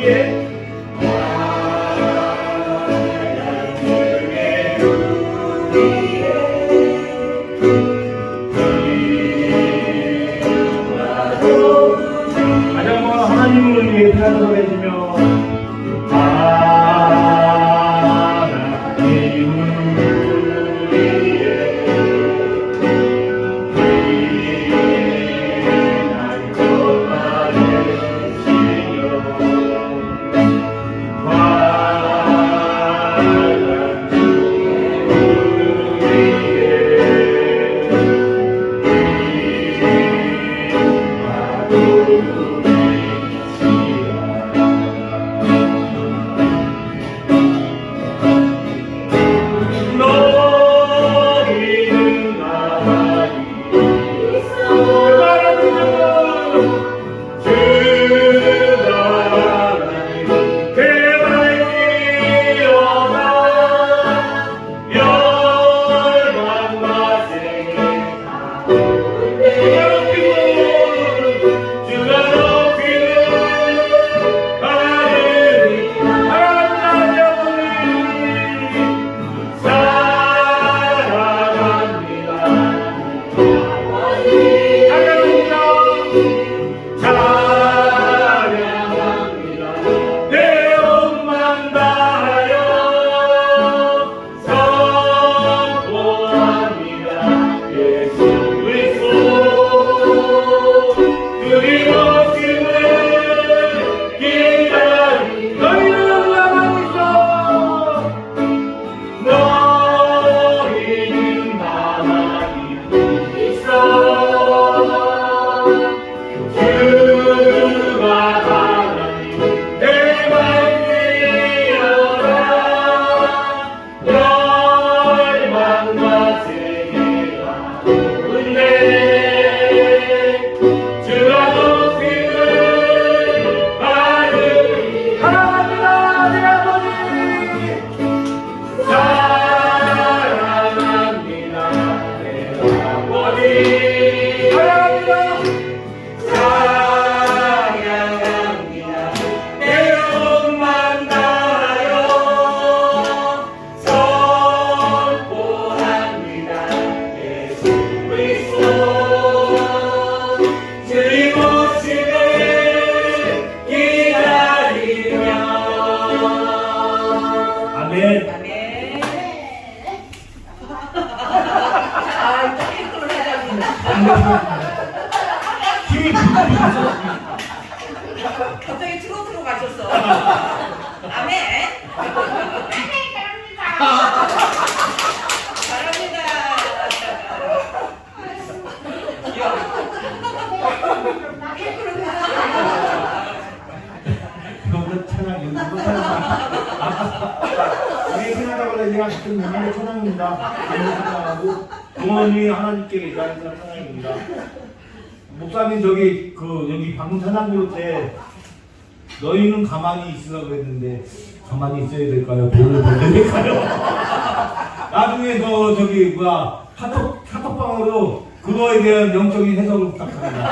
위해 다시 한번 하나님을 위해 찬송해주며 힘이 갑자기 트로트로 가셨어. 아멘. 잘합니다. 이거는 찬양 연습도 우리 흔하다고 얘기한 그 명예의 찬양입니다. 찬양하고 동원이 하나님께 얘기하는 찬양입니다. 목사님 저기 여기 방금 찬양 부를 때 너희는 가만히 있으라고 그랬는데 가만히 있어야 될까요? 돈을 벌어야 될까요? 나중에 저기 카톡방으로 그거에 대한 영적인 해석을 부탁합니다.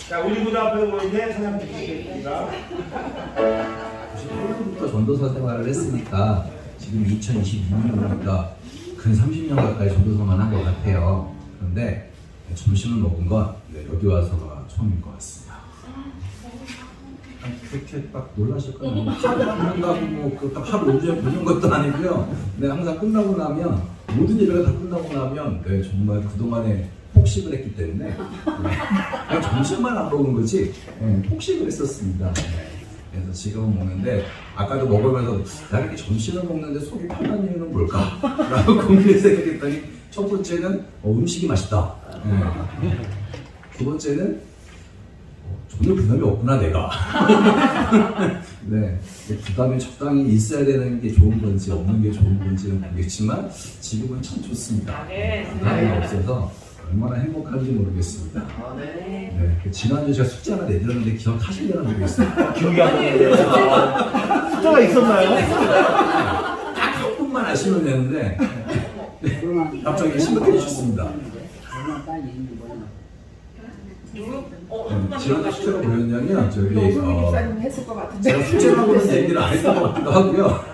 자, 우리 무대 앞에서 이제 찬양 드리겠습니다. 98년부터 전도사 생활을 했으니까 지금 2026년이니까 근 30년 가까이 전도사만 한 것 같아요. 그런데 점심을 먹은 건 여기 와서가 처음인 것 같습니다. 그렇게 딱 놀라실 거예요. 하루 끝난다고 하루 온종일 보는 것도 아니고요. 근데 항상 끝나고 나면 모든 예배가 다 끝나고 나면 정말 그동안에 폭식을 했기 때문에 그냥 점심만 안 먹은 거지 폭식을 했었습니다. 그래서 지금은 먹는데 아까도 먹으면서 나 이렇게 점심을 먹는데 속이 편한 이유는 뭘까? 라고 고민해서 생각했더니 첫 번째는 음식이 맛있다. 두 번째는 전혀 부담이 없구나 내가. 네, 부담이 적당히 있어야 되는 게 좋은 건지 없는 게 좋은 건지는 모르겠지만 지금은 참 좋습니다. 부담이 없어서 얼마나 행복한지 모르겠습니다. 네, 지난주에 제가 숙제 하나 내드렸는데 기억하시려나 모르겠습니다. 기억이 안 나는데 숫자가 있었나요? 딱 한 분만 아시면 되는데 갑자기 심각해지셨습니다. 지난주 실제로 뭐였냐면 저기 노승희 집사님 했을 것 같은데. 제가 숙제라고는 얘기를 안 했던 것 같기도 하고요.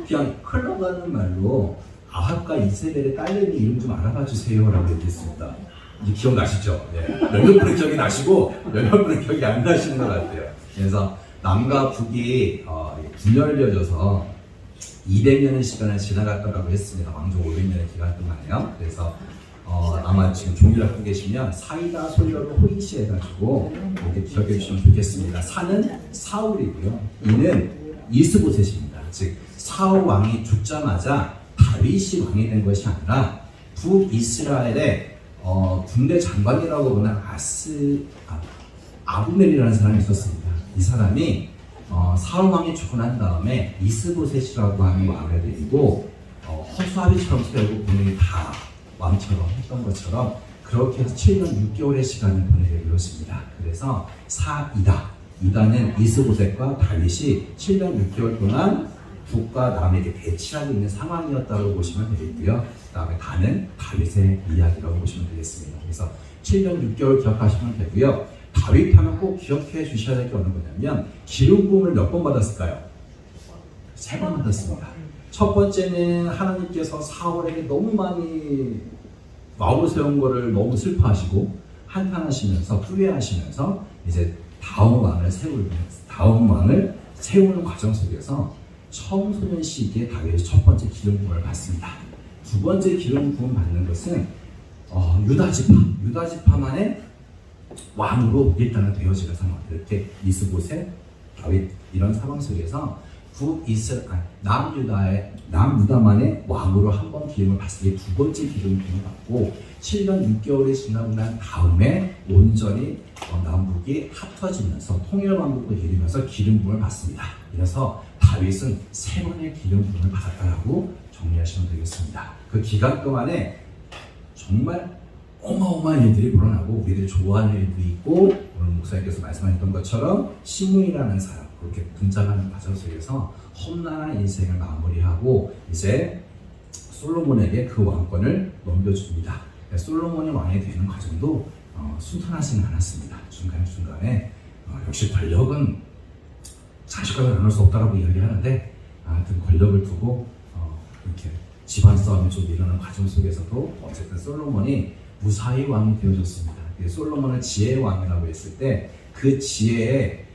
그냥 흘러가는 말로 아합과 이세벨의 딸내미 이름 좀 알아봐 주세요라고 얘기했습니다. 이제 기억나시죠? 네. 몇몇 분은 기억이 나시고 몇몇 분은 기억이 안 나시는 것 같아요. 그래서 남과 북이 분열되어져서 200년의 시간을 지나갔다고 했습니다. 왕조 500년의 기간 동안에요. 그래서 아마 지금 종이를 갖고 계시면 사이다 솔로를 호이시 해가지고 이렇게 기억해 주시면 좋겠습니다. 사는 사울이고요. 이는 이스보셋입니다. 즉 사울 왕이 죽자마자 다윗이 왕이 된 것이 아니라 북이스라엘의 군대 장관이라고 보는 아브넬이라는 사람이 있었습니다. 이 사람이 사울 왕이 죽고 난 다음에 이스보셋이라고 하는 왕을 데리고 허수아비처럼 세우고 본인이 다 왕처럼 했던 것처럼 그렇게 해서 7년 6개월의 시간을 보내게 되었습니다. 그래서 이다는 이스보셋과 다윗이 7년 6개월 동안 북과 남에게 대치하고 있는 상황이었다고 보시면 되겠고요. 그 다음에 다는 다윗의 이야기라고 보시면 되겠습니다. 그래서 7년 6개월 기억하시면 되고요. 다윗 하면 꼭 기억해 주셔야 될 게 어느 거냐면 기름 부음을 몇 번 받았을까요? 3번 받았습니다. 첫 번째는 하나님께서 사울에게 너무 많이 마음을 세운 거를 너무 슬퍼하시고 한탄하시면서 후회하시면서 이제 다음 왕을 세우는 과정 속에서 청소년 시기에 다윗이 첫 번째 기름 부음을 받습니다. 두 번째 기름 부음 받는 것은 유다 지파만의 왕으로 일단은 되어지는 상황. 이렇게 이스보셋, 다윗 이런 상황 속에서 남유다만의 왕으로 한 번 기름을 받을 때 두 번째 기름 부음을 받고 7년 6개월이 지나고 난 다음에 온전히 남북이 합쳐지면서 통일왕국을 이루면서 기름 부음을 받습니다. 그래서 다윗은 3번의 기름 부음을 받았다라고 정리하시면 되겠습니다. 그 기간 동안에 정말 어마어마한 일들이 일어나고 우리들이 좋아하는 일도 있고 오늘 목사님께서 말씀하셨던 것처럼 시므이라는 사람 그렇게 등장하는 과정 속에서 험난한 인생을 마무리하고 이제 솔로몬에게 그 왕권을 넘겨줍니다. 솔로몬이 왕이 되는 과정도 순탄하지는 않았습니다. 중간중간에 역시 권력은 자식과는 나눌 수 없다라고 이야기하는데 아무튼 권력을 두고 이렇게 집안 싸움이 좀 일어나는 과정 속에서도 어쨌든 솔로몬이 무사히 왕이 되어졌습니다. 솔로몬을 지혜의 왕이라고 했을 때 그 지혜의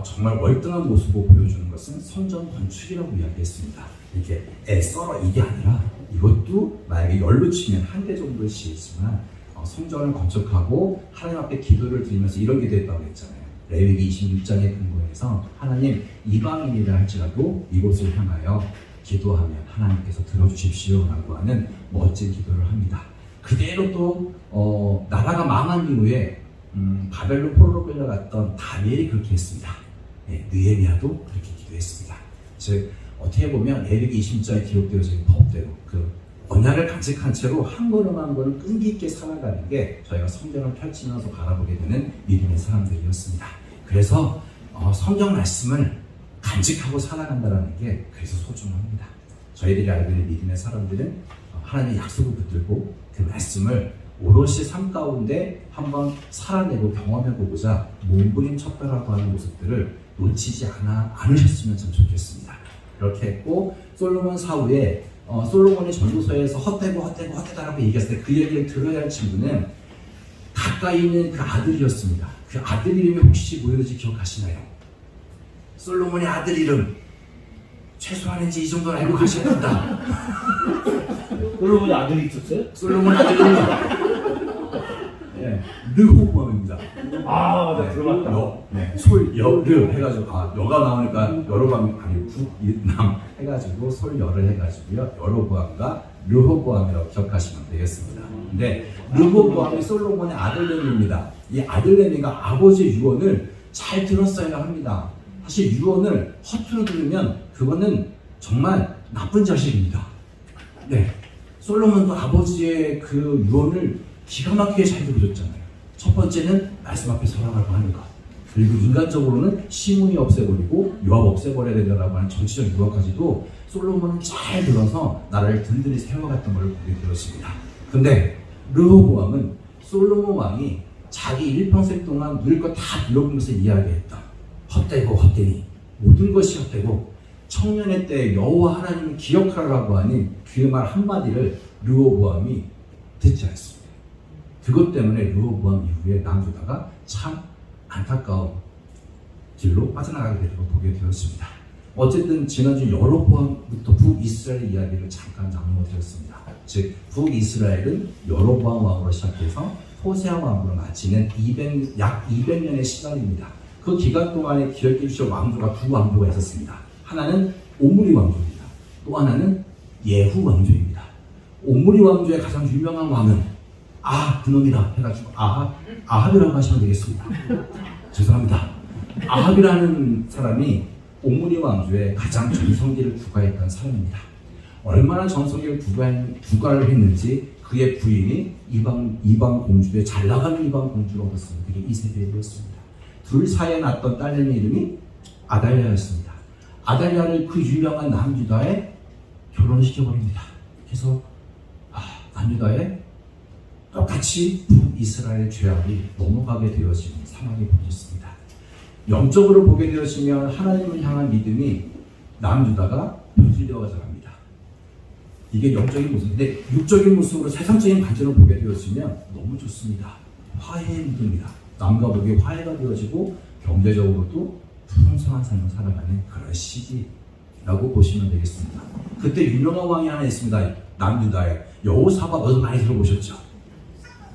정말 월등한 모습을 보여주는 것은 성전 건축이라고 이야기했습니다. 이게 썰어 이게 아니라 이것도 만약에 열로 치면 한 개 정도의 시이지만 성전을 건축하고 하나님 앞에 기도를 드리면서 이런 기도했다고 했잖아요. 레위기 26장의 근거에서 하나님 이방인이라 할지라도 이곳을 향하여 기도하면 하나님께서 들어주십시오 라고 하는 멋진 기도를 합니다. 그대로 또 나라가 망한 이후에 바벨론 포로로 끌려갔던 다니엘이 그렇게 했습니다. 느헤미야도 그렇게 기도했습니다. 즉 어떻게 보면 레위기 26장에 기록되어져 있는 법대로 그 언약을 간직한 채로 한 걸음 한 걸음 끈기 있게 살아가는 게 저희가 성경을 펼치면서 바라보게 되는 믿음의 사람들이었습니다. 그래서 성경 말씀을 간직하고 살아간다는 게 그래서 소중합니다. 저희들이 알고 있는 믿음의 사람들은 하나님의 약속을 붙들고 그 말씀을 오롯이 삶 가운데 한번 살아내고 경험해보고자 몸부림쳤다라고 하는 모습들을 놓치지 않으셨으면 참 좋겠습니다. 그렇게 했고 솔로몬 사후에 솔로몬이 전도서에서 헛되다라고 얘기했을 때 그 얘기를 들어야 할 친구는 가까이 있는 그 아들이었습니다. 그 아들 이름이 혹시 뭐였는지 기억하시나요? 솔로몬의 아들 이름 최소한 이제 이 정도는 알고 가셔야 된다. 솔로몬의 아들이 있었어요? 솔로몬 아들 이름이 르호보암입니다. 맞아 들어봤다. 솔여르 해가지고 여가 나오니까 여로보암이 아니고 북남 해가지고 솔여를 해가지고요 여로보암과 르호보암이라고 기억하시면 되겠습니다. 근데 르호보암이 솔로몬의 아들내미입니다. 이 아들내미가 아버지의 유언을 잘 들었어야 합니다. 사실 유언을 허투루 들으면 그거는 정말 나쁜 자식입니다. 솔로몬도 아버지의 그 유언을 기가 막히게 잘 들어줬잖아요. 첫 번째는 말씀 앞에 서라고 하는 것. 그리고 인간적으로는 시므이 없애버리고 요압 없애버려야 된다고 하는 정치적 유언까지도 솔로몬은 잘 들어서 나라를 든든히 세워갔던 걸 보게 되었습니다. 근데 르호보암은 솔로몬 왕이 자기 일평생 동안 누릴 거 다 눌러보면서 이야기했다. 헛되고 헛되니 모든 것이 헛되고 청년의 때 여호와 하나님을 기억하라고 하니 그 말 한마디를 르호보암이 듣지 않습니다. 그것 때문에 르호보암 이후에 남유다가 참 안타까운 길로 빠져나가게 되는 걸 보게 되었습니다. 어쨌든 지난주 여로보암부터 북이스라엘 이야기를 잠깐 나누어 드렸습니다. 즉 북이스라엘은 여로보암 왕으로 시작해서 호세아 왕으로 마치는 약 200년의 시간입니다. 그 기간 동안에 기억해 주실 왕조가 두 왕조가 있었습니다. 하나는 오므리 왕조입니다. 또 하나는 예후 왕조입니다. 오므리 왕조의 가장 유명한 왕은 그놈이다 해가지고 아합이라고 하시면 되겠습니다. 죄송합니다. 아합이라는 사람이 오므리 왕조의 가장 전성기를 구가했던 사람입니다. 얼마나 전성기를 구가를 했는지 그의 부인이 이방 공주의 잘 나가는 이방 공주로 얻었습니다. 그게 이세벨이었습니다. 둘 사이에 낳았던 딸내미 이름이 아달랴였습니다. 아달랴를 그 유명한 남유다에 결혼시켜버립니다. 그래서 남유다에 똑같이 북이스라엘 죄악이 넘어가게 되어지는 상황이 벌어졌습니다. 영적으로 보게 되어지면 하나님을 향한 믿음이 남유다가 변질되어 가져갑니다. 이게 영적인 모습인데 육적인 모습으로 세상적인 관점을 보게 되어지면 너무 좋습니다. 화해의 믿음이다. 남과 북의 화해가 되어지고 경제적으로도 풍성한 삶을 살아가는 그런 시기라고 보시면 되겠습니다. 그때 유명한 왕이 하나 있습니다. 남유다에 여호사밧, 너도 많이 들어보셨죠?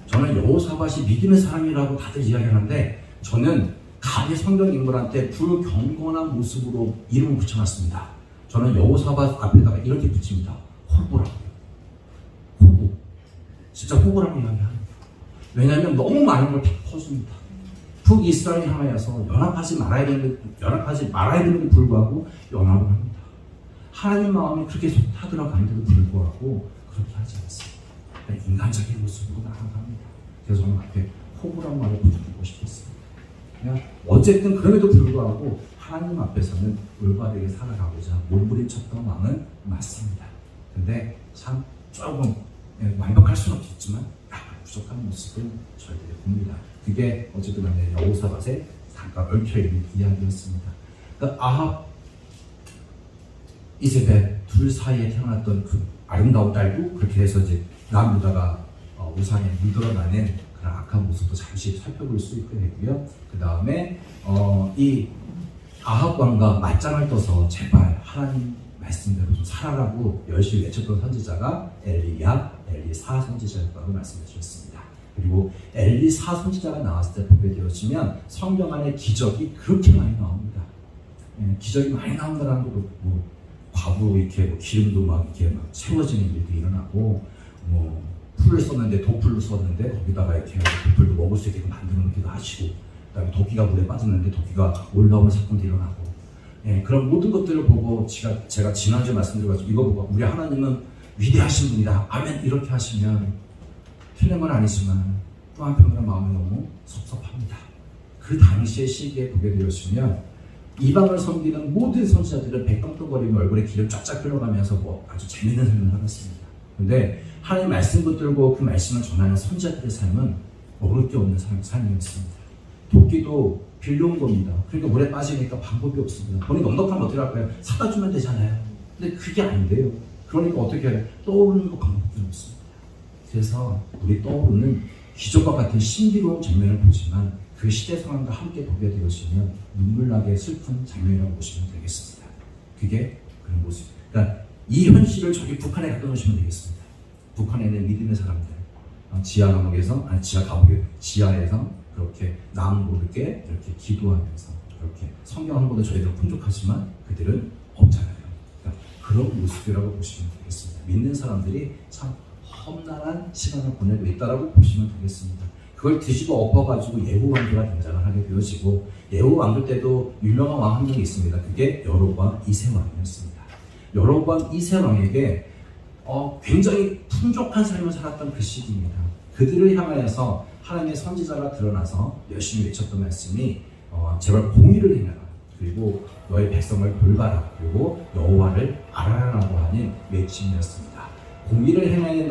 저는 여호사밧이 믿음의 사람이라고 다들 이야기하는데 저는 감히 성경 인물한테 불경건한 모습으로 이름을 붙여놨습니다. 저는 여호사밧 앞에다가 이렇게 붙입니다. 호구라고요. 호구. 진짜 호구라고 이야기합니다. 왜냐하면 너무 많은 걸 다 퍼줍니다. 북이스라엘을 향하여서 연합하지 말아야 되는데 불구하고 연합을 합니다. 하나님 마음이 그렇게 속타들어간데도 불구하고 그렇게 하지 않습니다. 인간적인 모습으로 나아갑니다. 그래서 저는 앞에 호구란 말을 붙여주고 싶었습니다. 그냥 어쨌든 그럼에도 불구하고 하나님 앞에서는 올바르게 살아가고자 몸부림쳤던 왕은 맞습니다. 근데 참 조금 완벽할 수는 없겠지만 약간 부족한 모습을 저희들이 봅니다. 그게 어쨌든 간에 여호사밧에 잠깐 얽혀있는 이야기였습니다. 그러니까 아합, 이세벨 둘 사이에 태어났던 그 아름다운 딸도 그렇게 해서 이제 남유다가 우상에 물들어가는 그런 악한 모습도 잠시 살펴볼 수 있게 되고요. 그 다음에 이 아합 왕과 맞짱을 떠서 제발 하나님 말씀대로 좀 살아라고 열심히 외쳤던 선지자가 엘리사 선지자였다고 말씀해 주셨습니다. 그리고 엘리사 선지자가 나왔을 때 보게 되어지면 성경 안에 기적이 그렇게 많이 나옵니다. 기적이 많이 나온다는 것도 뭐 과부 이렇게 기름도 막 이렇게 막 채워지는 일도 일어나고 풀을 썼는데 도풀을 썼는데 거기다가 이렇게 도풀도 먹을 수 있게 만들어 놓기도 하시고 그다음에 도끼가 물에 빠졌는데 도끼가 올라오는 사건도 일어나고 그런 모든 것들을 보고 제가 지난주에 말씀드려가지고 이거 보고 우리 하나님은 위대하신 분이다. 아멘 이렇게 하시면 틀린 건 아니지만 또 한편으로 마음이 너무 섭섭합니다. 그 당시의 시기에 보게 되었으면 이방을 섬기는 모든 선지자들은 백방떠거리며 얼굴에 기름 쫙쫙 흘러가면서 아주 재밌는 삶을 살았습니다. 그런데 하나님 말씀 붙들고 그 말씀을 전하는 선지자들의 삶은 먹을 게 없는 삶이었습니다. 도끼도 빌려온 겁니다. 그러니까 물에 빠지니까 방법이 없습니다. 돈이 넉넉하면 어떻게 할까요? 사다 주면 되잖아요. 근데 그게 아닌데요. 그러니까 어떻게 해요? 떠오르는 거 방법이 없습니다. 그래서 우리 떠오르는 기적과 같은 신비로운 장면을 보지만 그 시대 상황과 함께 보게 되어지면 눈물나게 슬픈 장면이라고 보시면 되겠습니다. 그게 그런 모습. 그러니까 이 현실을 저기 북한에 갖다 놓으시면 되겠습니다. 북한에 있는 믿음의 사람들, 지하 감옥에서 그렇게 나무 모르게 이렇게 기도하면서 그렇게 성경 한 권도 저희들은 풍족하지만 그들은 없잖아요. 그러니까 그런 모습이라고 보시면 되겠습니다. 믿는 사람들이 참 험난한 시간을 보내고 있다라고 보시면 되겠습니다. 그걸 뒤집어 엎어가지고 예후 왕조가 등장을 하게 되어지고 예후 왕조 때도 유명한 왕 한 명이 있습니다. 그게 여로보암 2세 왕이었습니다. 여로보암 2세 왕에게 굉장히 풍족한 삶을 살았던 그 시기입니다. 그들을 향하여서 하나님의 선지자가 드러나서 열심히 외쳤던 말씀이 제발 공의를 행하라. 그리고 너의 백성을 돌봐라. 그리고 여호와를 알아라라고 하는 외침이었습니다. 공의를 행해야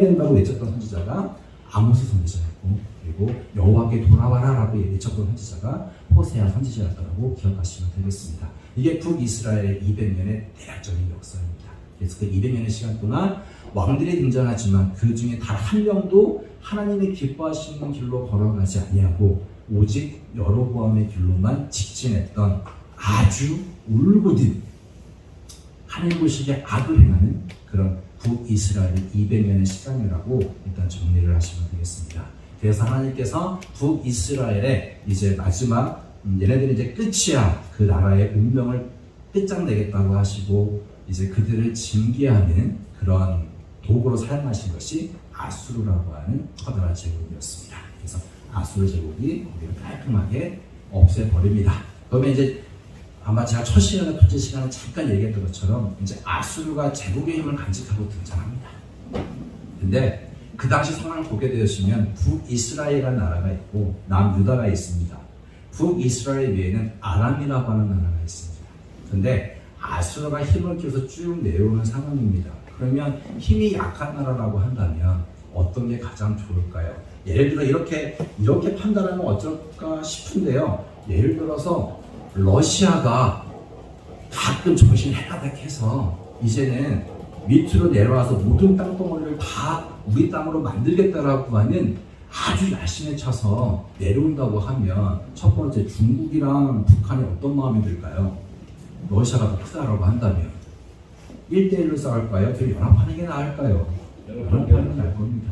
된다고 외쳤던 선지자가 아모스 선지자였고, 그리고 여호와께 돌아와라라고 예비쳤던 선지자가 호세아 선지자였다고 기억하시면 되겠습니다. 이게 북이스라엘의 200년의 대략적인 역사입니다. 그래서 그 200년의 시간 동안 왕들이 등장하지만 그 중에 단 한 명도 하나님이 기뻐하시는 길로 걸어가지 아니하고 오직 여로보암의 길로만 직진했던 아주 울고든 하늘 보시기에 악을 행하는 그런 북이스라엘의 200년의 시간이라고 일단 정리를 하시면 되겠습니다. 그래서 하나님께서 북이스라엘의 이제 마지막 얘네들이 이제 끝이야, 그 나라의 운명을 끝장내겠다고 하시고 이제 그들을 징계하는 그런 도구로 사용하신 것이 아수르라고 하는 커다란 제국이었습니다. 그래서 아수르 제국이 거기를 깔끔하게 없애버립니다. 그러면 이제 아마 제가 첫 시간에 둘째 시간에 잠깐 얘기했던 것처럼 이제 아수르가 제국의 힘을 간직하고 등장합니다. 근데 그 당시 상황을 보게 되시면 북이스라엘이라는 나라가 있고 남유다가 있습니다. 북이스라엘 위에는 아람이라고 하는 나라가 있습니다. 그런데 아수르가 힘을 키워서 쭉 내려오는 상황입니다. 그러면 힘이 약한 나라라고 한다면 어떤 게 가장 좋을까요? 예를 들어 이렇게 판단하면 어쩔까 싶은데요. 예를 들어서 러시아가 가끔 정신이 해가닥해서 이제는 밑으로 내려와서 모든 땅덩어리를 다 우리 땅으로 만들겠다라고 하는 아주 야심에 차서 내려온다고 하면 첫 번째 중국이랑 북한이 어떤 마음이 들까요? 러시아가 더 크다라고 한다면 1대1로 싸울까요? 둘이 연합하는 게 나을까요? 연합하는 게 나을 겁니다.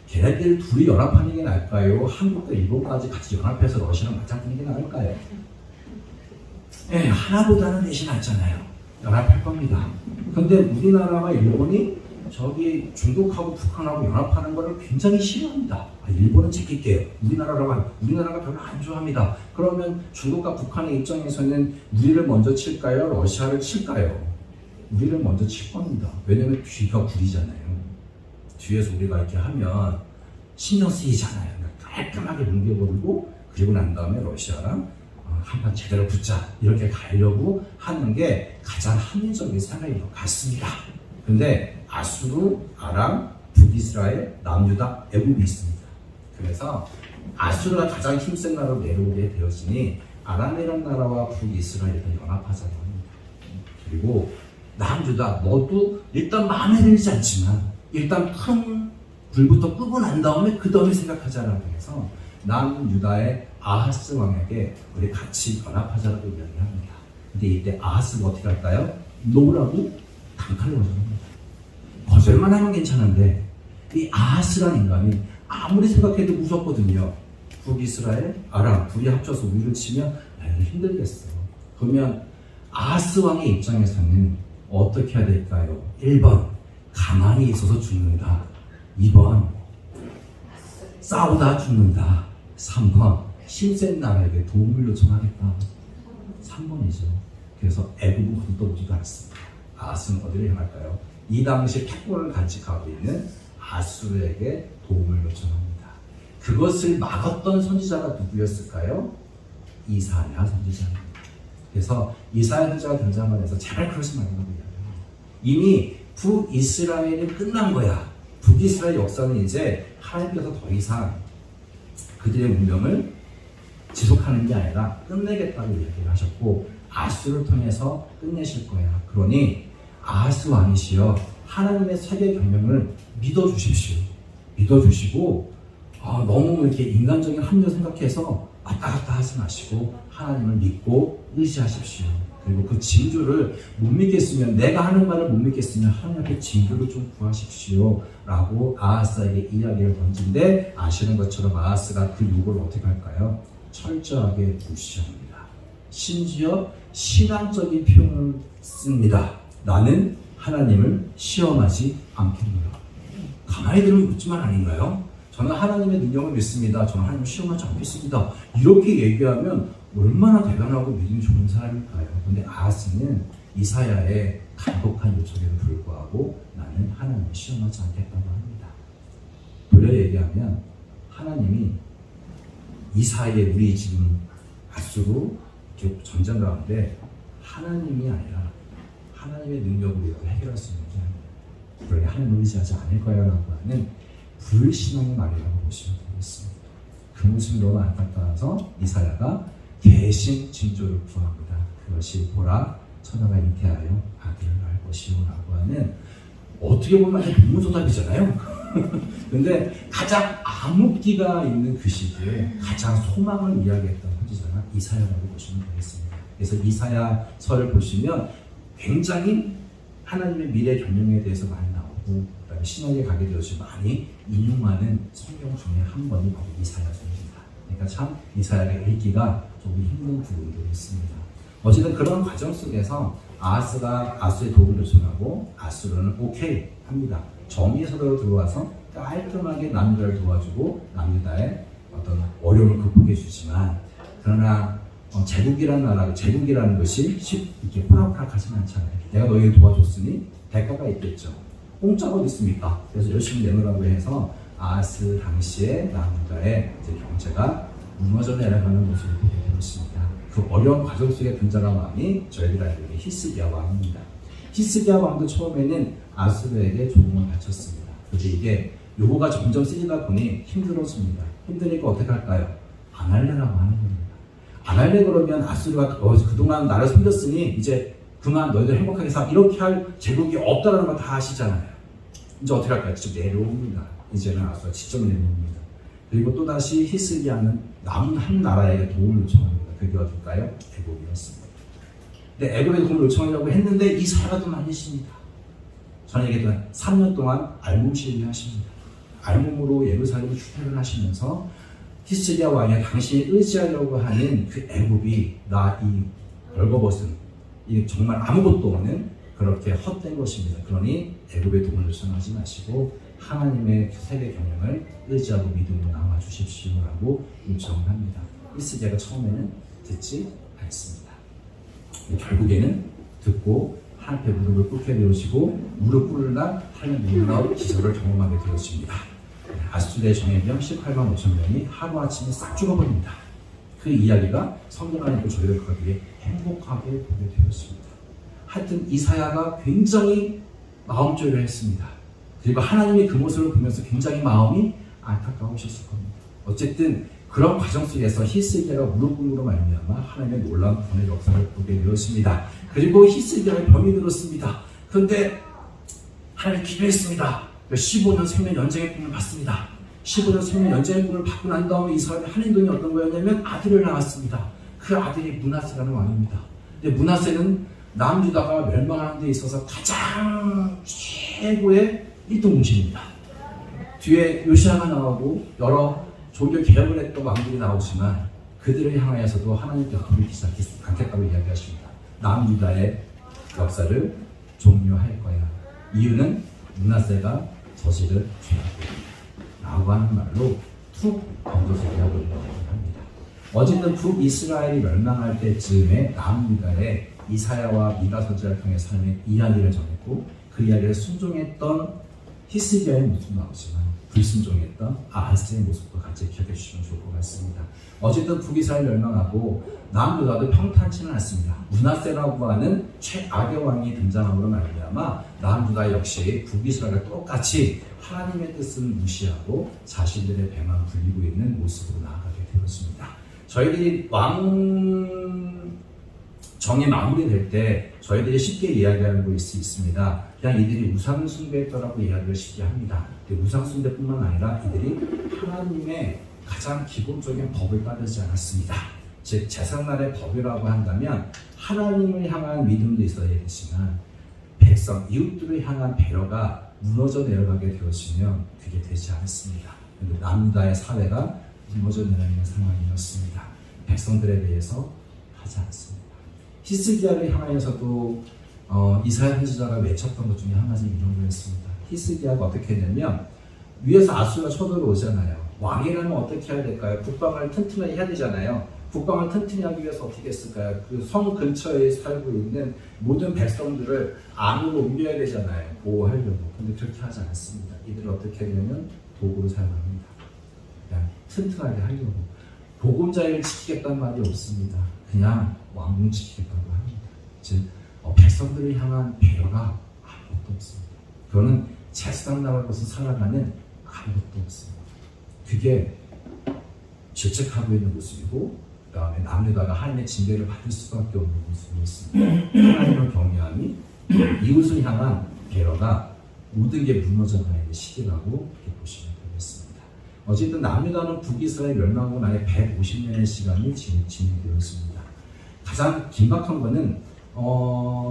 걔네들 둘이 연합하는 게 나을까요? 한국과 일본까지 같이 연합해서 러시아랑 맞짱뜨는 게 나을까요? 네, 하나보다는 넷이 낫잖아요. 연합할 겁니다. 근데 우리나라와 일본이 저기 중국하고 북한하고 연합하는 것을 굉장히 싫어합니다. 일본은 지킬게요. 우리나라가 별로 안 좋아합니다. 그러면 중국과 북한의 입장에서는 우리를 먼저 칠까요? 러시아를 칠까요? 우리를 먼저 칠 겁니다. 왜냐면 뒤가 구리잖아요. 뒤에서 우리가 이렇게 하면 신경 쓰이잖아요. 깔끔하게 뭉개버리고 그리고 난 다음에 러시아랑 한판 제대로 붙자 이렇게 가려고 하는 게 가장 합리적인 생각인 것 같습니다. 근데 아수르, 아람, 북이스라엘, 남유다, 애굽이 있습니다. 그래서 아수르가 가장 힘센 나라로 내려오게 되었으니 아람이라는 나라와 북이스라엘이 연합하자고 합니다. 그리고 남유다, 너도 일단 마음에 들지 않지만 일단 큰 불부터 끄고 난 다음에 그 다음에 생각하자라고 해서 남유다의 아하스 왕에게 우리 같이 연합하자라고 이야기합니다. 근데 이때 아하스가 어떻게 할까요? 노라고 단칼로 거절합니다. 거절만 하면 괜찮은데 이 아하스라는 인간이 아무리 생각해도 무섭거든요. 북이스라엘, 아람, 둘이 합쳐서 우리를 치면 힘들겠어. 그러면 아하스 왕의 입장에서는 어떻게 해야 될까요? 1번 가만히 있어서 죽는다. 2번 싸우다 죽는다. 3번 힘센 나라에게 도움을 요청하겠다. 3번이죠. 그래서 애굽은 거들떠보지도 않습니다. 아하스는 어디를 향할까요? 이 당시 패권을 간직하고 있는 아수르에게 도움을 요청합니다. 그것을 막았던 선지자가 누구였을까요? 이사야 선지자입니다. 그래서 이사야 선지자가 등장하면서 제발 그러지 말라고 이야기합니다. 이미 북이스라엘이 끝난 거야. 북이스라엘 역사는 이제 하나님께서 더 이상 그들의 운명을 지속하는 게 아니라 끝내겠다고 얘기를 하셨고 아수를 통해서 끝내실 거야. 그러니 아하스 왕이시여 하나님의 세계 경영을 믿어주십시오. 믿어주시고 너무 이렇게 인간적인 합리를 생각해서 왔다 갔다 하지 마시고 하나님을 믿고 의지하십시오. 그리고 그 징조를 못 믿겠으면 내가 하는 말을 못 믿겠으면 하나님 앞에 징조를 좀 구하십시오 라고 아하스에게 이야기를 던진데 아시는 것처럼 아하스가 그 요구를 어떻게 할까요? 철저하게 무시합니다. 심지어 신앙적인 표현을 씁니다. 나는 하나님을 시험하지 않겠노라. 가만히 들으면 묻지만 아닌가요? 저는 하나님의 능력을 믿습니다. 저는 하나님을 시험하지 않겠습니다. 이렇게 얘기하면 얼마나 대단하고 믿음이 좋은 사람일까요? 근데 아하스는 이사야의 간곡한 요청에도 불구하고 나는 하나님을 시험하지 않겠다고 합니다. 돌려 얘기하면 하나님이 이사야의 우리 지금 아수르 전쟁 가운데 하나님이 아니라 하나님의 능력으로 이걸 해결할 수 있는 게 아닙니다. 그러니 하나님을 의지하지 않을 거야 라고 하는 불신앙의 말이라고 보시면 되겠습니다. 그 모습이 너무 안타까워서 이사야가 대신 징조를 구합니다. 그것이 보라 처녀가 잉태하여 아들을 낳을 것이오라고 하는, 어떻게 보면 동문서답이잖아요. 근데 가장 암흑기가 있는 그 시기에 가장 소망을 이야기했던 선지자가 이사야라고 보시면 되겠습니다. 그래서 이사야서를 보시면 굉장히 하나님의 미래 경영에 대해서 많이 나오고, 그다음에 신학에 가게 되어서 많이 인용하는 성경 중에 한 권이 바로 이사야서입니다. 그러니까 참 이사야가 읽기가 조금 힘든 부분도 있습니다. 어쨌든 그런 과정 속에서 아하스가 아수의 도움을 요청하고 아수르는 오케이 합니다. 정의의 서로 들어와서 깔끔하게 남유다를 도와주고 남유다의 어떤 어려움을 극복해 주지만, 그러나 제국이라는 나라, 제국이라는 것이 이렇게 호락호락하지는 않잖아요. 내가 너희를 도와줬으니 대가가 있겠죠. 공짜가 어디 있습니까? 그래서 열심히 내놓으라고 해서 아하스 당시에 남유다의 경제가 무너져 내려가는 모습을 보게 되었습니다. 그 어려운 과정 속에 등장한 왕이 저희들 알고 있는 히스기야 왕입니다. 히스기야 왕도 처음에는 아수르에게 조공을 바쳤습니다. 그런데 이게 요구가 점점 세지다 보니 힘들어집니다. 힘드니까 어떻게 할까요? 안 할래라고 하는 겁니다. 안 할래 그러면 아수르가 그동안 나를 숨겼으니 이제 그만 너희들 행복하게 살, 이렇게 할 제국이 없다는 걸 다 아시잖아요. 이제 어떻게 할까요? 직접 내려옵니다. 이제는 아수르가 직접 내려옵니다. 그리고 또다시 히스기야는 남은 한 나라에게 도움을 요청합니다. 그게 어딜까요? 애굽이었습니다. 근데 애굽에 도움을 요청하려고 했는데 이사야가 또 말리십니다. 전에 얘기했던 3년 동안 알몸 시위하십니다. 알몸으로 예루살렘을 출퇴근을 하시면서 히스기야 왕이 당신이 의지하려고 하는 그 애굽이 나 이 벌거벗은 이 정말 아무것도 없는 그렇게 헛된 것입니다. 그러니 애굽의 도움을 요청하지 마시고 하나님의 세계 경영을 의지하고 믿음으로 나와 주십시오라고 요청을 합니다. 히스기야가 처음에는 듣지 않습니다. 결국에는 듣고 하나님께 무릎을 꿇게 되어지고 무릎 꿇을 날 하나님의 놀라운 기적을 경험하게 되었습니다. 아수르의 정예병 18만 5천 명이 하루아침에 싹 죽어버립니다. 그 이야기가 성경 안에 있고 저희를 거기에 행복하게 보게 되었습니다. 하여튼 이사야가 굉장히 마음조를 했습니다. 그리고 하나님이 그 모습을 보면서 굉장히 마음이 안타까우셨을 겁니다. 어쨌든 그런 과정 속에서 히스기야가 무릎 꿇음으로 말미암아 하나님의 놀라운 구원의 역사를 보게 되었습니다. 그리고 히스기야의 병이 들었습니다. 그런데 하나님 기도했습니다. 15년 생명 연장의 꿈을 받습니다. 15년 생명 연장의 꿈을 받고 난 다음에 이스라엘의 한 행동이 어떤 거였냐면 아들을 낳았습니다. 그 아들이 므낫세라는 왕입니다. 근데 므낫세는 남유다가 멸망하는 데 있어서 가장 최고의 1등 공신입니다. 뒤에 요시아가 나오고 여러 종교 개혁을 했던 왕들이 나오지만 그들을 향하여서도 하나님께서 돌이키지 않겠다고 이야기하십니다. 남유다의 역사를 종료할 거야. 이유는 므낫세가 저지른 죄악입니다. 라고 하는 말로 툭 던져서 이야기를 합니다. 어쨌든 북이스라엘이 멸망할 때쯤에 남유다의 이사야와 미가 선지자를 통해서 하나님의 이야기를 전했고 그 이야기를 순종했던 히스기야의 모습도 나오지만 불순종했던 아하스의 모습도 같이 기억해 주시면 좋을 것 같습니다. 어쨌든 북이스라엘 멸망하고 남유다도 평탄치는 않습니다. 므낫세라고 하는 최악의 왕이 등장함으로 말미암아 남유다 역시 북이스라엘과 똑같이 하나님의 뜻을 무시하고 자신들의 배만 불리고 있는 모습으로 나아가게 되었습니다. 저희들이 왕정이 마무리될 때 저희들이 쉽게 이야기하는 것이 있습니다. 그냥 이들이 우상 숭배했더라고 이야기를 쉽게 합니다. 근데 우상 숭배뿐만 아니라 이들이 하나님의 가장 기본적인 법을 따르지 않았습니다. 즉 제삿날의 법이라고 한다면 하나님을 향한 믿음도 있어야 되지만 백성, 이웃들을 향한 배려가 무너져 내려가게 되었으면 그게 되지 않았습니다. 그런데 남유다의 사회가 무너져 내려가는 상황이었습니다. 백성들에 대해서 하지 않습니다. 히스기야를 향하여서도 이사야 선지자가 외쳤던 것 중에 한 가지 이런 거였습니다. 히스기야가 어떻게 했냐면 위에서 아수르가 쳐들어오잖아요. 왕이라면 어떻게 해야 될까요? 국방을 튼튼하게 해야 되잖아요. 국방을 튼튼히 하기 위해서 어떻게 했을까요? 그 성 근처에 살고 있는 모든 백성들을 안으로 옮겨야 되잖아요. 보호하려고. 근데 그렇게 하지 않습니다. 이들을 어떻게 하냐면 도구로 사용합니다. 그냥 튼튼하게 하려고. 보금자리를 지키겠다는 말이 없습니다. 그냥 왕궁 지키겠다고 합니다. 즉 백성들을 향한 배려가 아무것도 없습니다. 그거는 제사장 나라로서 살아가는 아무것도 없습니다. 그게 질책하고 있는 모습이고 그 다음에 남유다가 하나님의 징계를 받을 수밖에 없는 모습이었습니다. 하나님을 경외함이 이웃을 향한 배려가 모든 게 무너져가는 시기라고 이렇게 보시면 되겠습니다. 어쨌든 남유다는 북이스라엘 멸망하고 나에 150년의 시간이 진행되었습니다. 가장 긴박한 것은